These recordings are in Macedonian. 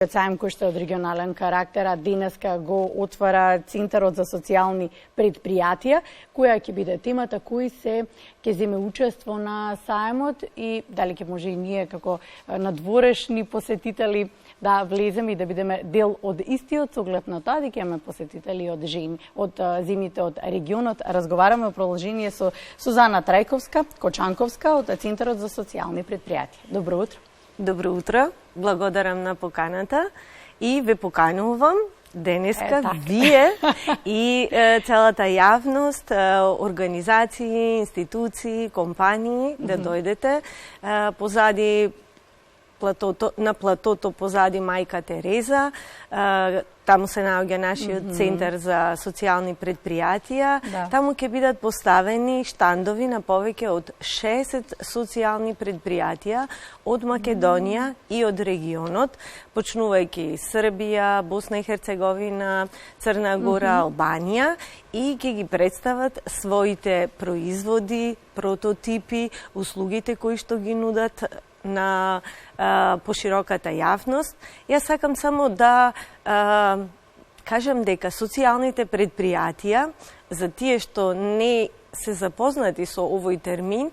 Саем кој што е од регионален карактер, а денеска го отвара Центарот за социјални предпријатија, која ќе биде темата, кој се ќе земе учество на саемот и дали ќе може и ние како надворешни посетители да влеземе и да бидеме дел од истиот, со оглед на тоа дека имаме посетители од земјите од регионот. Разговараме во продолжение со Сузана Трајковска-Кочанковска од Центарот за социјални предпријатија. Добро утро. Добро утро, благодарам на поканата и ве поканувам денеска вие и целата јавност, организации, институции, компании да дојдете позади на платото позади Мајка Тереза. Таму се наоѓа нашиот центар за социјални предпријатија. Таму ќе бидат поставени штандови на повеќе од 60 социјални предпријатија од Македонија и од регионот, почнувајќи Србија, Босна и Херцеговина, Црна Гора, Албанија, и ќе ги представат своите производи, прототипи, услугите кои што ги нудат на пошироката јавност. Јас сакам само да кажам дека социјалните предпријатија, за тие што не се запознати со овој термин,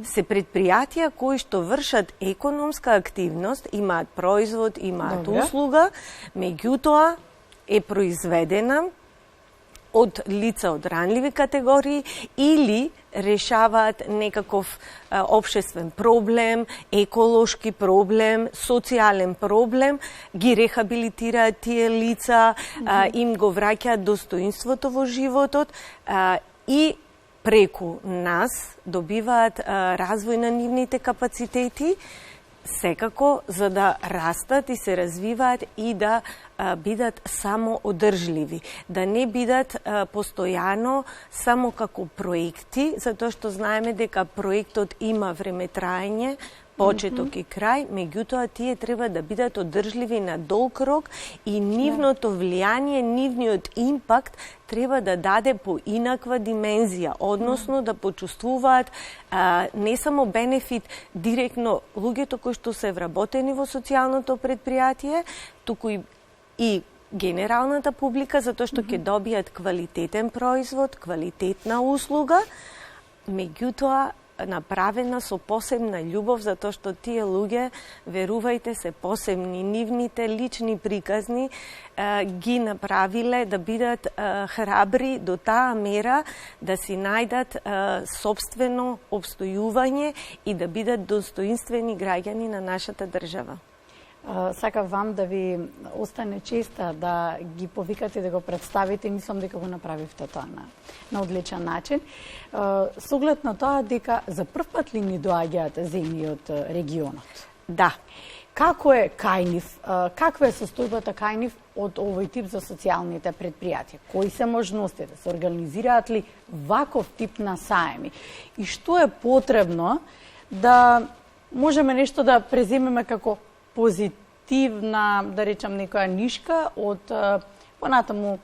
се предпријатија кои што вршат економска активност, имаат производ, имаат услуга, меѓутоа е произведена од лица од ранливи категории или решаваат некаков општествен проблем, еколошки проблем, социјален проблем, ги рехабилитираат тие лица, им го враќаат достоинството во животот и преку нас добиваат развој на нивните капацитети, секако за да растат и се развиваат и да бидат само одржливи, да не бидат постојано само како проекти, затоа што знаеме дека проектот има време траење, почеток и крај, меѓутоа тие треба да бидат одржливи на долг рок и нивното влијание, нивниот импакт треба да даде поинаква димензија, односно да почувствуваат не само бенефит директно луѓето кои што се вработени во социјалното предпријатие, туку и генералната публика, затоа што ќе добијат квалитетен производ, квалитетна услуга, меѓутоа направена со посебна љубов, затоа што тие луѓе, верувајте, се посебни. Нивните лични приказни ги направиле да бидат храбри до таа мера да си најдат собствено обстојување и да бидат достоинствени граѓани на нашата држава. Сакав вам да ви остане честа да ги повикате да го представите, мислам дека го направивте тоа на одличен начин. Со оглед на тоа дека за прв пат ли ни доаѓаат земји од регионот? Да. Како е кај нив? Каква е состојбата кај нив од овој тип за социјалните предпријатија? Кои се можностите? Се организираат ли ваков тип на саеми? И што е потребно да можеме нешто да преземеме како позитивна, да речам, некоја нишка од понатаму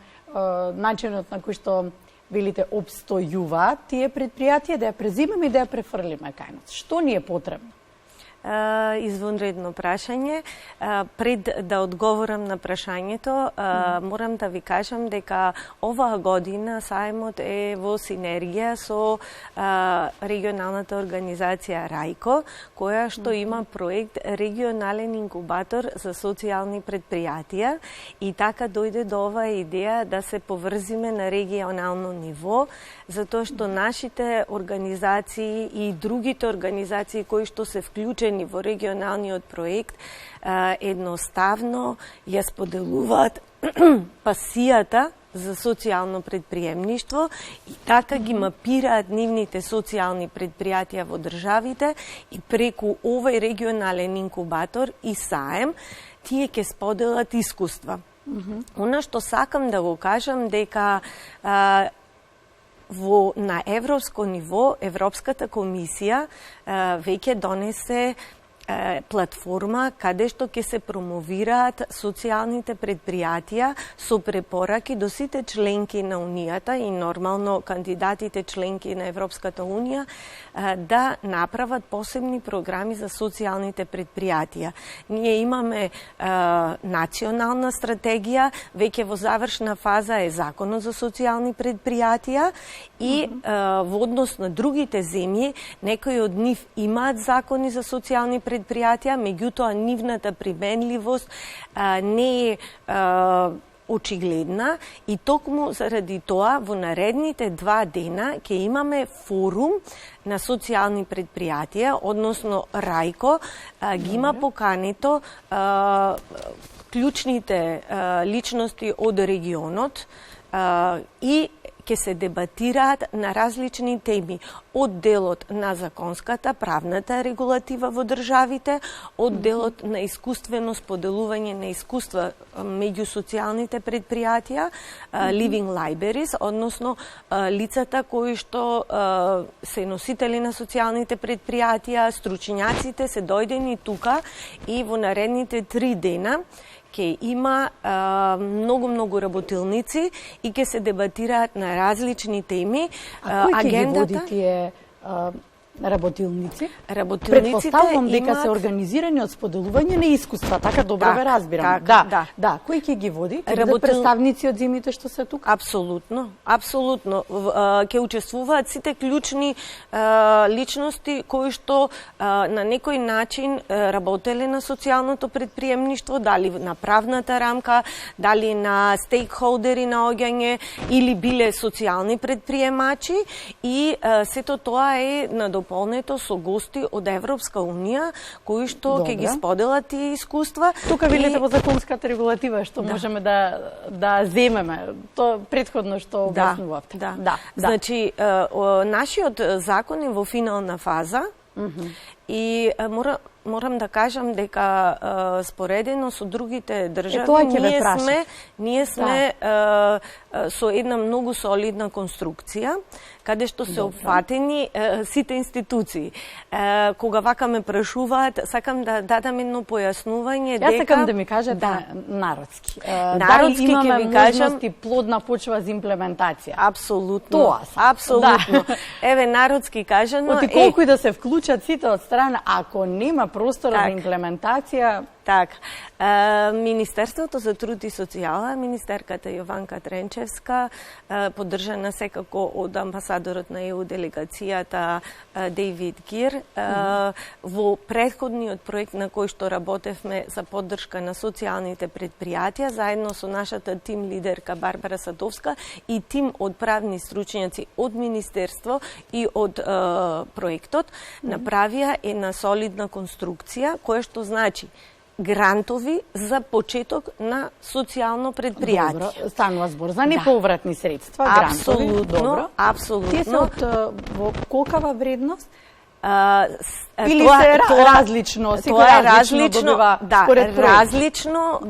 начинот на кој што велите обстојуваат тие предпријатија, да ја преземеме и да ја префрлиме кај нас. Што ни е потребно? Извонредно прашање. Пред да одговорам на прашањето, морам да ви кажам дека оваа година саемот е во синергија со регионалната организација РАЙКО, која што има проект регионален инкубатор за социјални предпријатија, и така дојде до оваа идеја да се поврзиме на регионално ниво, затоа што нашите организации и другите организации кои што се вклучени во регионалниот проект едноставно ја споделуваат пасијата за социјално предприемништво и така ги мапираат нивните социјални предпријатија во државите и преку овој регионален инкубатор и саем тие ќе споделат искуства. Она што сакам да го кажам дека на европско ниво Европската комисија веќе донесе платформа каде што ќе се промовираат социјалните предпријатија со препораки до сите членки на Унијата и нормално кандидатите членки на Европската Унија да направат посебни програми за социјалните предпријатија. Ние имаме национална стратегија, веќе во завршна фаза е Законот за социјални предпријатија и во однос на другите земји, некои од нив имаат закони за социјални предпријатија, меѓутоа нивната применливост не е очигледна и токму заради тоа во наредните 2 дена ќе имаме форум на социјални предпријатија, односно Рајко ги има покането клучните личности од регионот и ќе се дебатираат на различни теми, од делот на законската, правната регулатива во државите, од делот на искуствено споделување на искуства меѓу социјалните предпријатија, living libraries, односно лицата кои што се носители на социјалните предпријатија, стручњаците се дојдени тука и во наредните 3 дена ќе има многу работилници и ќе се дебатираат на различни теми. А кој ќе ги води тие работилници? Предпоставувам дека се организирани од споделување на искуства, така добро ве разбирам. Да. Кој ќе ги води? Представници од земјите што се тука? Апсолутно. Ќе учествуваат сите клучни личности кои што на некој начин работеле на социјалното предприемништво, дали на правната рамка, дали на стейкхолдери на оѓање или биле социјални предприемачи и сето тоа е на дополнето со гости од Европска Унија, кои што ќе ги споделат тие искуства. Тука видите во законската регулатива што можеме да земеме. Тоа претходно што објаснувавте. Значи, нашиот закон е во финална фаза и морам да кажам дека споредено со другите држави ние сме со една многу солидна конструкција каде што се опфатени сите институции. Кога вака ме прашуваат, сакам да дадам едно појаснување дека... Јас сакам да ми кажете народски. Народски ќе ви кажам... Дали имаме плодна почва за имплементација? Апсолутно. Тоа апсолутно. Еве, народски кажано... Оти колку и да се вклучат сите од страна, ако нема простор за имплементација... Така. Министерството за труд и социјала, министерката Јованка Тренчевска, поддржана секако од амбасадорот на ЕУ делегацијата Дейвид Гир, во претходниот проект на кој што работевме за поддршка на социјалните предпријатија, заедно со нашата тим лидерка Барбара Садовска и тим од правни стручњаци од Министерство и од проектот, направија една солидна конструкција, која што значи грантови за почеток на социјално предпријатие. Добро, станува збор за неповратни средства, грантови. Апсолутно. Тие се од колкава вредност? Или се различно, тоа е различно, различно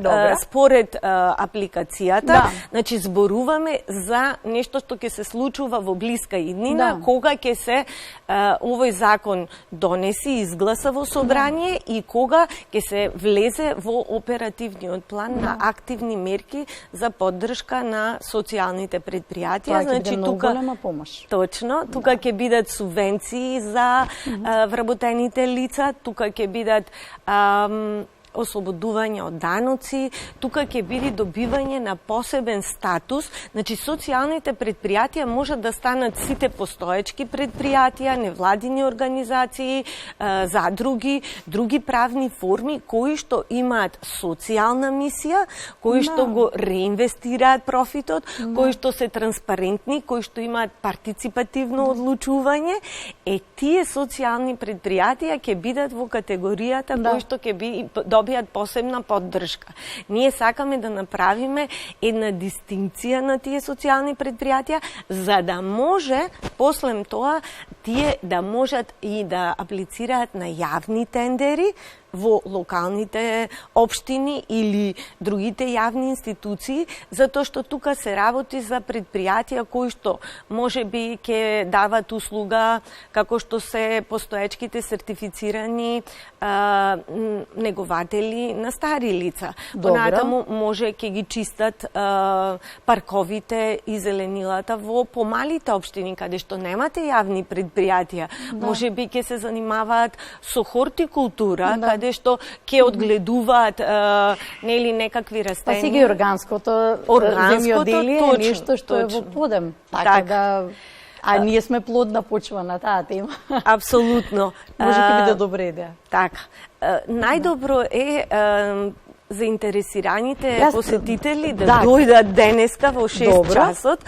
според апликацијата. Значи зборуваме за нешто што ќе се случува во блиска иднина, кога ќе се овој закон донеси и изгласа во собрание и кога ќе се влезе во оперативниот план на активни мерки за поддршка на социјалните предпријатија. Значи тука голема помош. Точно, тука ќе бидат субвенции за вработените лица, тука ќе бидат ослободување од даноци, тука ќе биде добивање на посебен статус. Значи, социјалните предпријатија можат да станат сите постоечки предпријатија, невладини организации, задруги, други правни форми кои што имаат социјална мисија, кои што го реинвестираат профитот, кои што се транспарентни, кои што имаат партиципативно одлучување. Тие социјални предпријатија ќе бидат во категоријата кои што ќе добијат посебна поддршка. Ние сакаме да направиме една дистинкција на тие социјални предпријатија, за да може после тоа тие да можат и да аплицираат на јавни тендери во локалните општини или другите јавни институции, затоа што тука се работи за предпријатија кои што можеби ќе дават услуга како што се постоечките сертифицирани негователи на стари лица. Понатаму може ќе ги чистат парковите и зеленилата во помалите општини каде што немате јавни предпријатија. Можеби ќе се занимаваат со хортикултура, каде што ќе одгледуваат нели некакви растенија. Па сега органското земјоделие е нешто што е во подем. Така да ние сме плодна почва на таа тема. Апсолутно. Може ќе биде добра идеја. Така. Најдобро е заинтересираните посетители да дојдат денеска во 6 часот,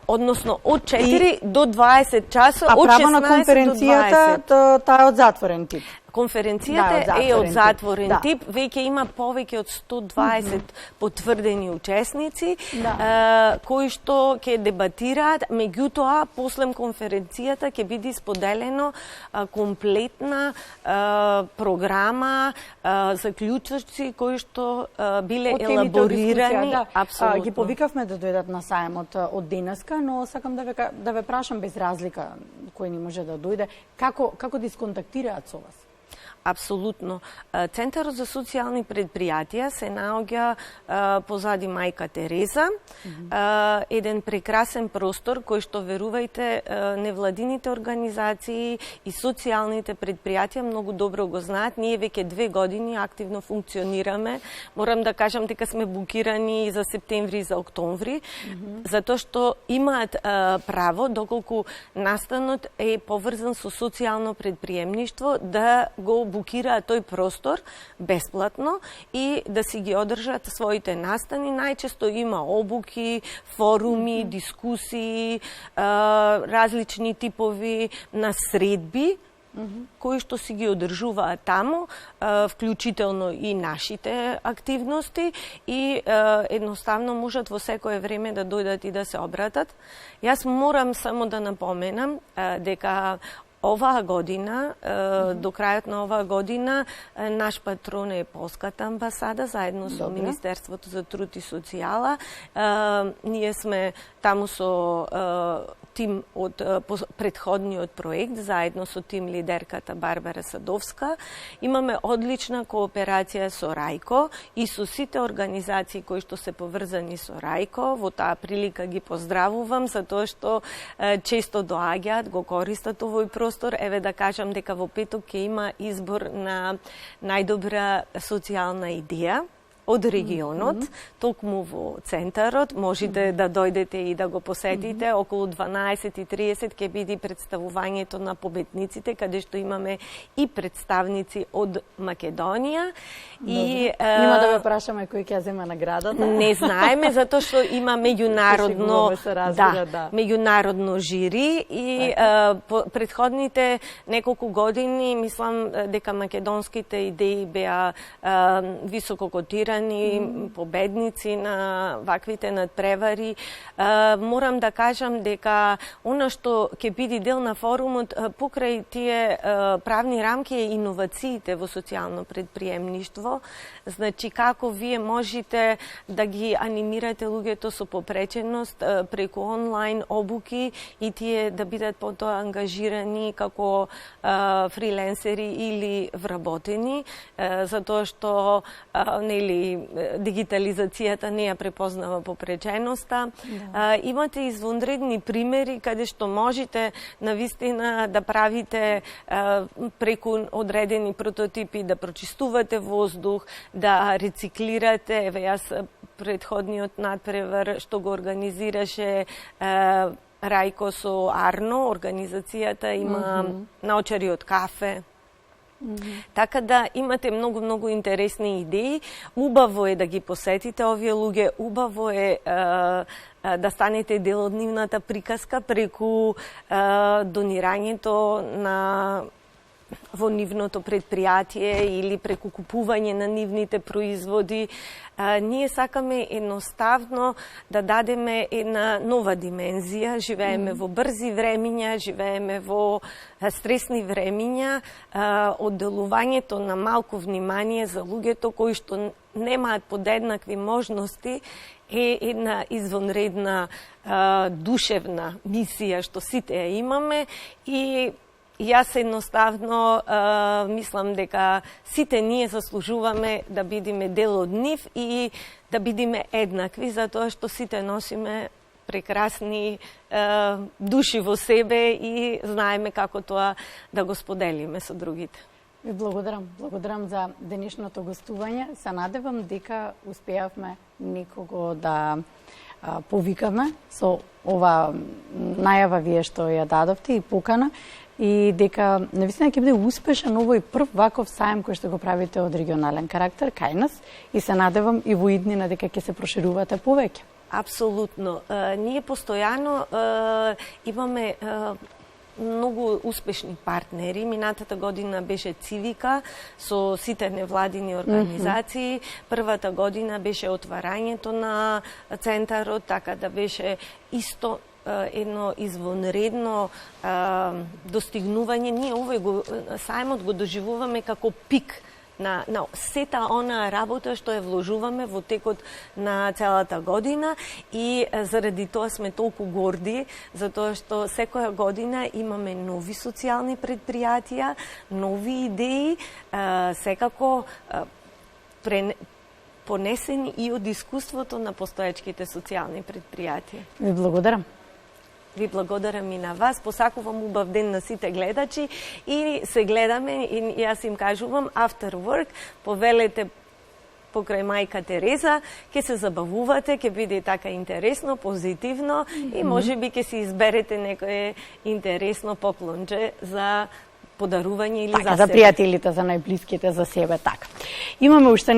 односно од 4 до 20 часот, од 16 до 20. А право на конференцијата таа е од затворен тип? Конференцијата е од затворен тип, веќе има повеќе од 120 потврдени учесници кои што ќе дебатираат, меѓутоа после конференцијата ќе биде споделено комплетна програма, заклучоци кои што биле елаборирани. Апсолутно. Ги повикавме да дојдат на сајмот од денеска, но сакам да ве прашам без разлика кој ни може да дојде, како да исконтактираат со вас? Апсолутно. Центарот за социјални предпријатија се наоѓа позади Мајка Тереза, еден прекрасен простор кој што, верувајте, невладините организации и социјалните предпријатија многу добро го знаат. Ние веќе 2 години активно функционираме. Морам да кажам дека сме букирани за септември и за октомври, затоа што имаат право, доколку настанот е поврзан со социјално предприемништво, да го букираат тој простор бесплатно и да си ги одржат своите настани. Најчесто има обуки, форуми, дискусии, различни типови на средби, кои што си ги одржуваат таму, вклучително и нашите активности, и едноставно можат во секое време да дојдат и да се обратат. Јас морам само да напоменам дека оваа година, до крајот на оваа година, наш патрон е Полската амбасада, заедно со Министерството за труд и социјала. Ние сме таму со тим од претходниот проект, заедно со тим лидерката Барбара Садовска. Имаме одлична кооперација со Рајко и со сите организации кои што се поврзани со Рајко. Во таа прилика ги поздравувам, затоа што често доаѓаат, го користат овој простор. Еве да кажам дека во петок ќе има избор на најдобра социјална идеја од регионот, токму во центарот. Можете да дојдете и да го посетите. Околу 12:30 ќе биде представувањето на победниците, каде што имаме и представници од Македонија. Нема да ве прашаме кој ќе зема наградата. Не знаеме, затоа што има меѓународно меѓународно жири и претходните неколку години мислам дека македонските идеи беа високо котирани, победници на ваквите надпревари. Морам да кажам дека она што ќе биде дел на форумот покрај тие правни рамки е иновациите во социјално предприемништво. Значи, како вие можете да ги анимирате луѓето со попреченост преку онлайн обуки и тие да бидат потоа ангажирани како фриленсери или вработени, затоа што нели дигитализацијата не ја препознава попреченоста. Имате извонредни примери каде што можете навистина да правите преку одредени прототипи, да прочистувате воздух, да рециклирате. Еве јас претходниот надпревар што го организираше Рајко со Арно, организацијата има научари од кафе. Така да имате многу интересни идеи. Убаво е да ги посетите овие луѓе, убаво е да станете дел од нивната приказка преку донирањето на во нивното предпријатие или преку купување на нивните производи. Ние сакаме едноставно да дадеме една нова димензија. Живееме во брзи времиња, живееме во стресни времиња. Одделувањето на малку внимание за луѓето кои што немаат подеднакви можности е една извонредна душевна мисија што сите ја имаме и јас едноставно мислам дека сите ние заслужуваме да бидеме дел од нив и да бидеме еднакви, затоа што сите носиме прекрасни души во себе и знаеме како тоа да го споделиме со другите. Ви благодарам за денешното гостување. Се надевам дека успеавме некого да повикаме со ова најава вие што ја дадовте и покана и дека навистина ќе биде успешен овој прв ваков саем кој што го правите од регионален карактер кај нас и се надевам и во иднина дека ќе се проширувате повеќе. Апсолутно. Ние постојано имаме многу успешни партнери. Минатата година беше Цивика со сите невладини организации. Првата година беше отварањето на центарот, така да беше исто едно извонредно достигнување. Ние овој сајмот го доживуваме како пик на сета она работа што ја вложуваме во текот на целата година и заради тоа сме толку горди, затоа што секоја година имаме нови социјални предпријатија, нови идеи, секако понесени и од искуството на постоечките социјални предпријатија. Ви благодарам. Ви благодарам и на вас. Посакувам убав ден на сите гледачи и се гледаме и јас им кажувам after work, повелете покрај мајка Тереза, ќе се забавувате, ќе биде така интересно, позитивно и можеби ќе се изберете некое интересно поклонче за подарување или за себе. За пријателите, за најблиските, за себе, така. Имаме уште